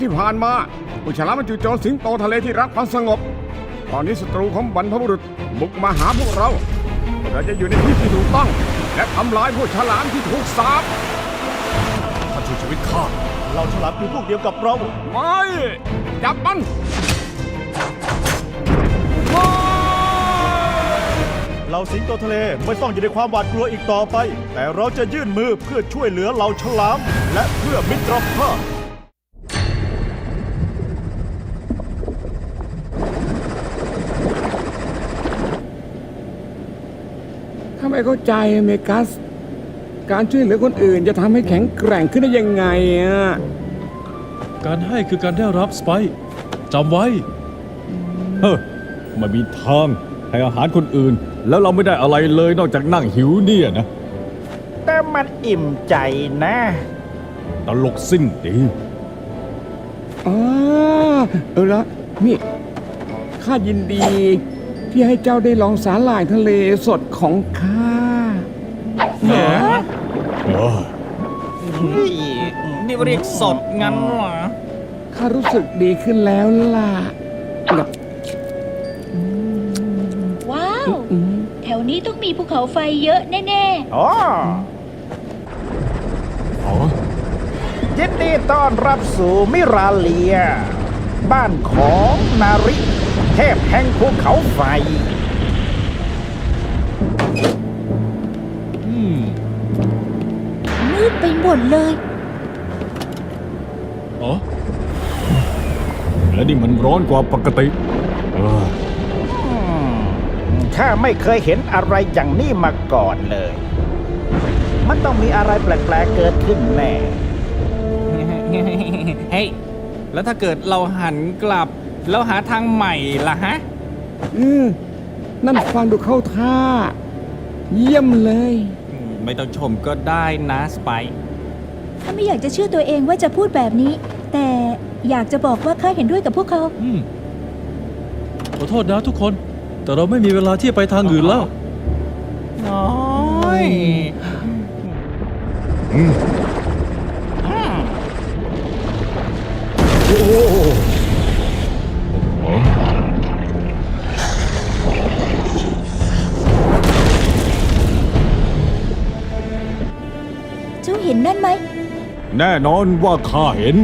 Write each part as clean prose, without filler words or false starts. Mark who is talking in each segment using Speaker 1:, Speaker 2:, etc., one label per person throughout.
Speaker 1: ที่ผ่านมาผู้ฉลามมันจู่โจมสิงโตทะเลที่รักความสงบตอนนี้ศัตรูของบรรพบุรุษบุกมาหาพวกเราจะอยู่ในที่ที่ถูกต้องและทำลายพวกฉลามที่ถูกสาป
Speaker 2: ท่านช่วยชีวิตข้า
Speaker 3: เราฉลามคือพวกเดียวกับเรา
Speaker 1: ไม่จับมัน
Speaker 3: เราสิงโตทะเลไม่ต้องอยู่ในความหวาดกลัวอีกต่อไป แต่เราจะยื่นมือเพื่อช่วยเหลือเราฉลาม และเพื่อมิตรภาพ
Speaker 1: ถ้าไม่เข้าใจเมกัส การช่วยเหลือคนอื่นจะทำให้แข็งแกร่งขึ้นได้ยังไงอ่ะ
Speaker 2: การให้คือการได้รับสไปซ์จำไว้
Speaker 4: เฮ้อไม่มีทางให้อาหารคนอื่น แล้วเราไม่ได้อะไรเลยนอกจากนั่งหิวเนี่ยนะ
Speaker 5: แต่มันอิ่มใจนะ
Speaker 4: ตลกสิ้นดี
Speaker 1: อ๋อละนี่ข้ายินดีที่ให้เจ้าได้ลองสาหร่ายทะเลสดของข้า
Speaker 6: นี่เรียกสดงั้นเหรอ
Speaker 1: ข้ารู้สึกดีขึ้นแล้วล่ะ
Speaker 7: ว้าว แถวนี้ต้องมีภูเขาไฟเยอะแน่
Speaker 5: อ๋อ
Speaker 4: อ๋อ
Speaker 5: ยินดีต้อนรับสู่มิราเลีย บ้านของนาริ เทพแห่งภูเขาไฟ
Speaker 7: ๆ มืดไปหมดเลย
Speaker 2: อ๋อ
Speaker 4: และนี่มันร้อนกว่าปกติเออ
Speaker 5: ข้าไม่เคยเห็นอะไรอย่างนี้มาก่อนเลย มันต้องมีอะไรแปลกๆเกิดขึ้นแน่
Speaker 6: เฮ้ย แล้วถ้าเกิดเราหันกลับ แล้วหาทางใหม่ล่ะฮะ
Speaker 1: นั่นฟังดูเข้าท่า เยี่ยมเลย
Speaker 6: ไม่ต้องชมก็ได้นะสไปซ์
Speaker 7: ถ้าไม่อยากจะเชื่อตัวเองว่าจะพูดแบบนี้ แต่อยากจะบอกว่าข้าเห็นด้วยกับพวกเขา
Speaker 2: ขอโทษนะทุกคน แต่เราไม่มีเวลาที่จะไปทางอื่นแล้ว
Speaker 6: น้อย
Speaker 7: เจ้าเห็นนั่นไหม
Speaker 4: แน่นอนว่าข้าเห็น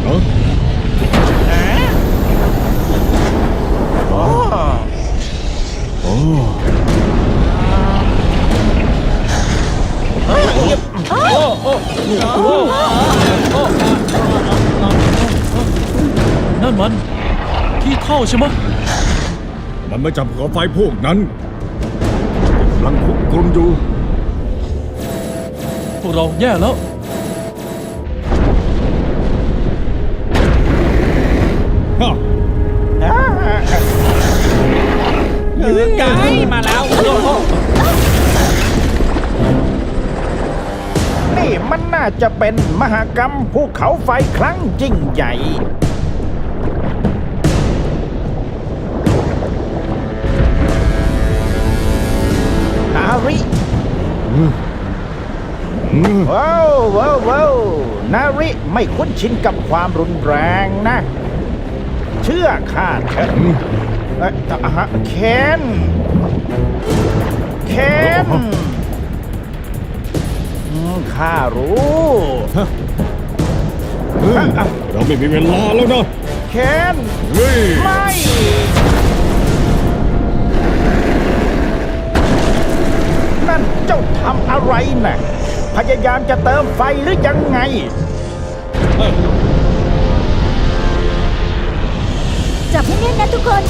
Speaker 4: เออโอ้
Speaker 2: นั่นมันขี้เท่าใช่ไหมะ
Speaker 4: มันมาจับหัวไฟพวกนั้นกำลังคุกกลุ่นอยู่
Speaker 2: พวกเราแย่แล้ว
Speaker 4: ฮะ
Speaker 6: หรือไกด์มาแล้ว
Speaker 5: นี่มันน่าจะเป็นมหกรรมภูเขาไฟครั้งยิ่งใหญ่ นาริ ว้าวว้าวว้าวนาริไม่คุ้นชินกับความรุนแรงนะ เชื่อข้าเถอะเคนข้ารู้
Speaker 4: เราไม่มีเวลาแล้วนะ
Speaker 5: เคน
Speaker 4: เฮ้ย
Speaker 5: ไม่ นั่นเจ้าทำอะไรน่ะ พยายามจะเติมไฟหรือยังไง
Speaker 7: จับให้แน่นนะทุกคน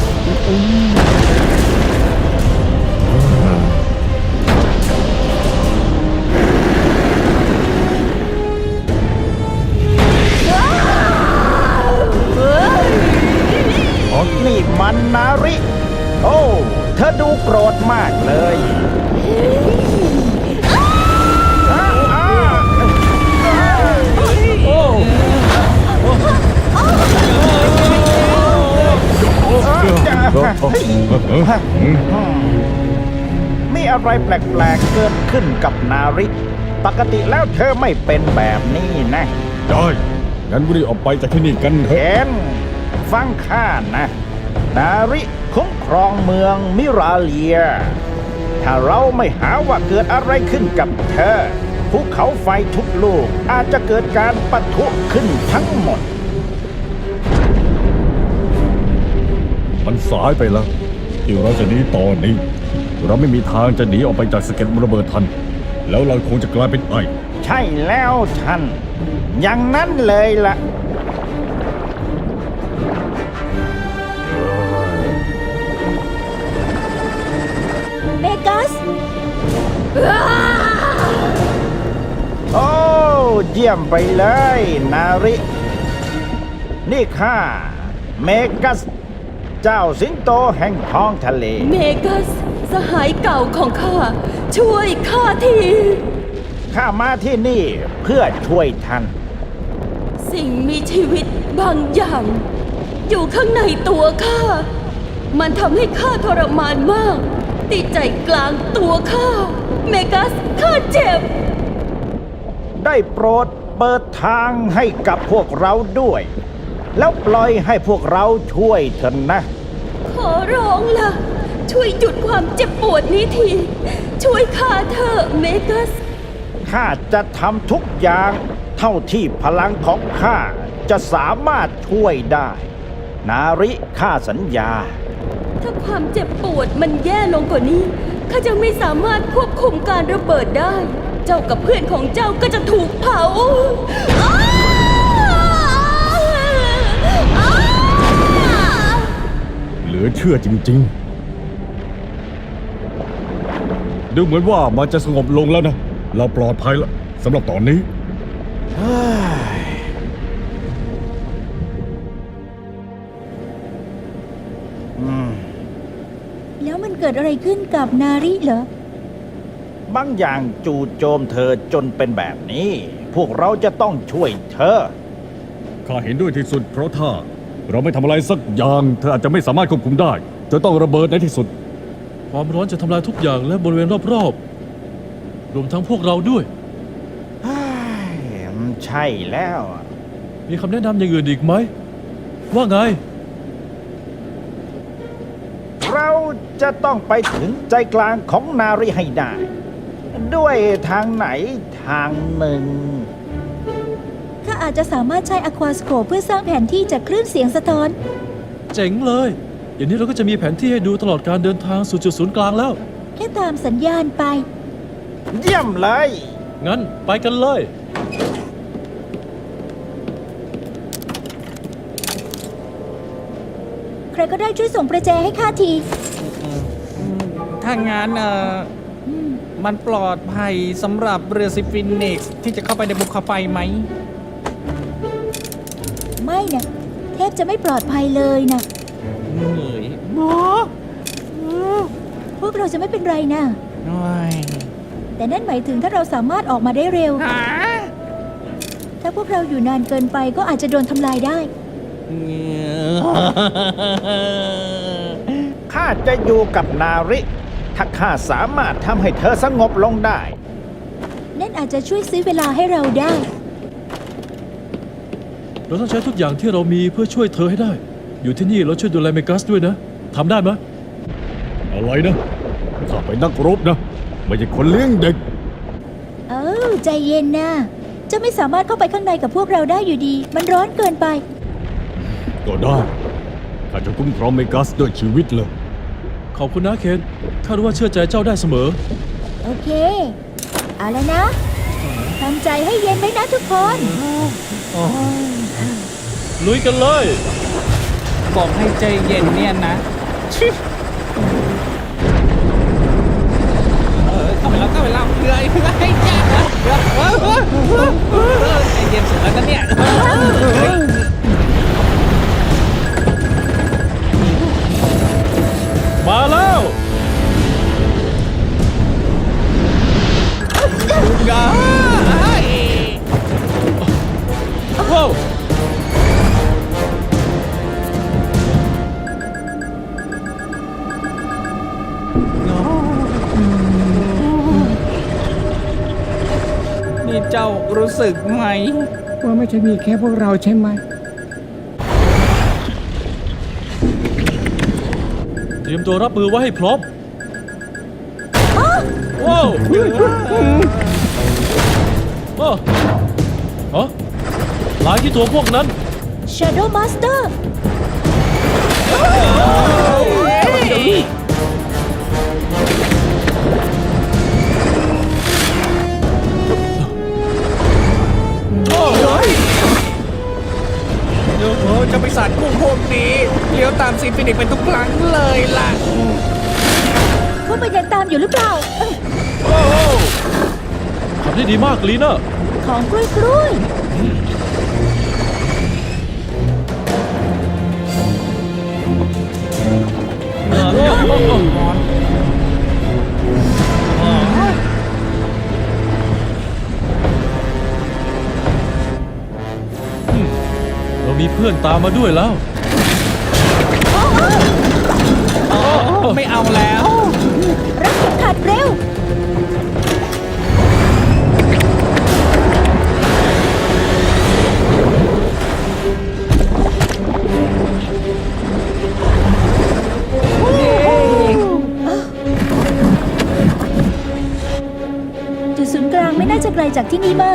Speaker 5: นี่มันนาริ โอ้ เธอดูโกรธมากเลยมีอะไรแปลกๆเกิดขึ้นกับนาริ ปกติแล้วเธอไม่เป็นแบบนี้นะ
Speaker 4: ได้ ง งั้นรีบออกไปจากที่นี่กันเถ
Speaker 5: เห็
Speaker 4: อะ
Speaker 5: นฟังข้านะ นาริคุ้มครองเมืองมิราเลีย ถ้าเราไม่หาว่าเกิดอะไรขึ้นกับเธอภูเขาไฟทุกลูกอาจจะเกิดการปะทุขึ้นทั้งหมด
Speaker 4: มันสายไปแล้วที่เราจะหนีตอนนี้ เราไม่มีทางจะหนีออกไปจากสะเก็ดระเบิดทัน แล้วเราคงจะกลายเป็นไอ
Speaker 5: ใช่แล้วท่าน อย่างนั้นเลยล่ะ
Speaker 7: เมกัส
Speaker 5: โอ้ เยี่ยมไปเลย นาริ นี่ข้า เมกัส เจ้าสิงโตแห่งท้องทะเล
Speaker 8: เมกัส สหายเก่าของข้า ช่วยข้าที
Speaker 5: ข้ามาที่นี่เพื่อช่วยท่าน
Speaker 8: สิ่งมีชีวิตบางอย่าง อยู่ข้างในตัวข้า มันทำให้ข้าทรมานมาก ติดใจกลางตัวข้า เมกัส ข้าเจ็บ
Speaker 5: ได้โปรดเปิดทางให้กับพวกเราด้วย แล้วปล่อยให้พวกเราช่วยเถอะนะ
Speaker 8: ขอร้องล่ะ ช่วยหยุดความเจ็บปวดนี้ที ช่วยข้าเถอะเมกัส
Speaker 5: ข้าจะทำทุกอย่างเท่าที่พลังของข้าจะสามารถช่วยได้ นาริข้าสัญญา
Speaker 8: ถ้าความเจ็บปวดมันแย่ลงกว่านี้ ข้าจะไม่สามารถควบคุมการระเบิดได้ เจ้ากับเพื่อนของเจ้าก็จะถูกเผาอ้าอ้า
Speaker 4: เหลือเชื่อจริงๆ ดูเหมือนว่ามันจะสงบลงแล้วนะ เราปลอดภัยแล้วสำหรับตอนนี้
Speaker 7: แล้วมันเกิดอะไรขึ้นกับนาริเหรอ
Speaker 5: บางอย่างจู่โจมเธอจนเป็นแบบนี้ พวกเราจะต้องช่วยเธอ
Speaker 4: ข้าเห็นด้วยที่สุดเพราะถ้า เราไม่ทำอะไรสักอย่าง เธออาจจะไม่สามารถควบคุมได้จะต้องระเบิดในที่สุด
Speaker 2: ความร้อนจะทำลายทุกอย่างและบริเวณรอบๆ รวมทั้งพวกเราด้วย
Speaker 5: ใช่แล้ว
Speaker 2: มีคำแนะนำอย่างอื่นอีกไหม ว่าไง
Speaker 5: เราจะต้องไปถึงใจกลางของนาริให้ได้ ด้วยทางไหนทางหนึ่ง
Speaker 7: ข้าอาจจะสามารถใช้อควาสโคปเพื่อสร้างแผนที่จากคลื่นเสียงสะท้อน
Speaker 2: เจ๋งเลย อย่างนี้เราก็จะมีแผนที่ให้ดูตลอดการเดินทางสู่จุดศูนย์กลางแล้ว
Speaker 7: แค่ตามสัญญาณไป
Speaker 5: เยี่ยมเลย
Speaker 2: งั้นไปกันเลย
Speaker 7: ใครก็ได้ช่วยส่งประแจให้ข้าที
Speaker 6: ถ้างั้นมันปลอดภัยสำหรับเรือซิฟินิกซ์ที่จะเข้าไปในภูเขาไฟไหม
Speaker 7: ไม่นะแทบจะไม่ปลอดภัยเลยนะ
Speaker 6: เหนื่อยหมอ
Speaker 7: พวกเราจะไม่เป็นไรนะ
Speaker 6: โอ้ย
Speaker 7: แต่นั่นหมายถึงถ้าเราสามารถออกมาได้เร็ว
Speaker 6: หา
Speaker 7: ถ้าพวกเราอยู่นานเกินไปก็อาจจะโดนทำลายได้
Speaker 5: ข้าจะอยู่กับนาริ ถ้าข้าสามารถทำให้เธอสงบลงได้
Speaker 7: นั่นอาจจะช่วยซื้อเวลาให้เราได้
Speaker 2: เราต้องใช้ทุกอย่างที่เรามีเพื่อช่วยเธอให้ได้ อยู่ที่นี่เราช่วยดูแลเมกัสด้วยนะ ทำได้ไหม
Speaker 4: อะไรนะข้าเป็นนักรบนะ ไม่ใช่คนเลี้ยงเด็ก
Speaker 7: เออใจเย็นนะเจะไม่สามารถเข้าไปข้างในกับพวกเราได้อยู่ดี มันร้อนเกินไป
Speaker 4: ก็ได้ ข้าจะคุ้มครองเมกัสด้วยชีวิตเลย
Speaker 2: ขอบคุณนะเคนข้ารู้ว่าเชื่อใจเจ้าได้เสมอ
Speaker 7: โอเค เอาแล้วนะทำใจให้เย็นไว้นะทุกคน
Speaker 2: ลุยกันเลย
Speaker 6: บอกให้ใจเย็นเนี่ยนะชิเข้าไปแล้วเรือให้แจ้งนะใจเย็นสุดแล้วนะเนี่ย
Speaker 2: มาแล้ว ว้าว
Speaker 6: นี่เจ้ารู้สึกไหม
Speaker 1: ว่าไม่ใช่มีแค่พวกเราใช่ไหม
Speaker 2: เตรียมตัวรับมือไว้ให้พร้อมว้าวฮะลายที่ตัวพวกนั้น
Speaker 7: Shadow Master
Speaker 6: โอ้โหเจะไปสาดกุ้งพวกนี้เลี้ยวตามซีฟินิกเป็นทุกครั้งเลยล่ะ
Speaker 7: พวกมันยังตามอยู่หรือเปล่า
Speaker 2: ทำได้ดีมากลีน่า
Speaker 7: ของกล้วย
Speaker 2: เรามีเพื่อนตามมาด้วยแล้ว
Speaker 6: ไม่เอาแล้ว
Speaker 7: รักเข็มขัดเร็ว จุดศูนย์กลางไม่น่าจะไกลจากที่นี่มาก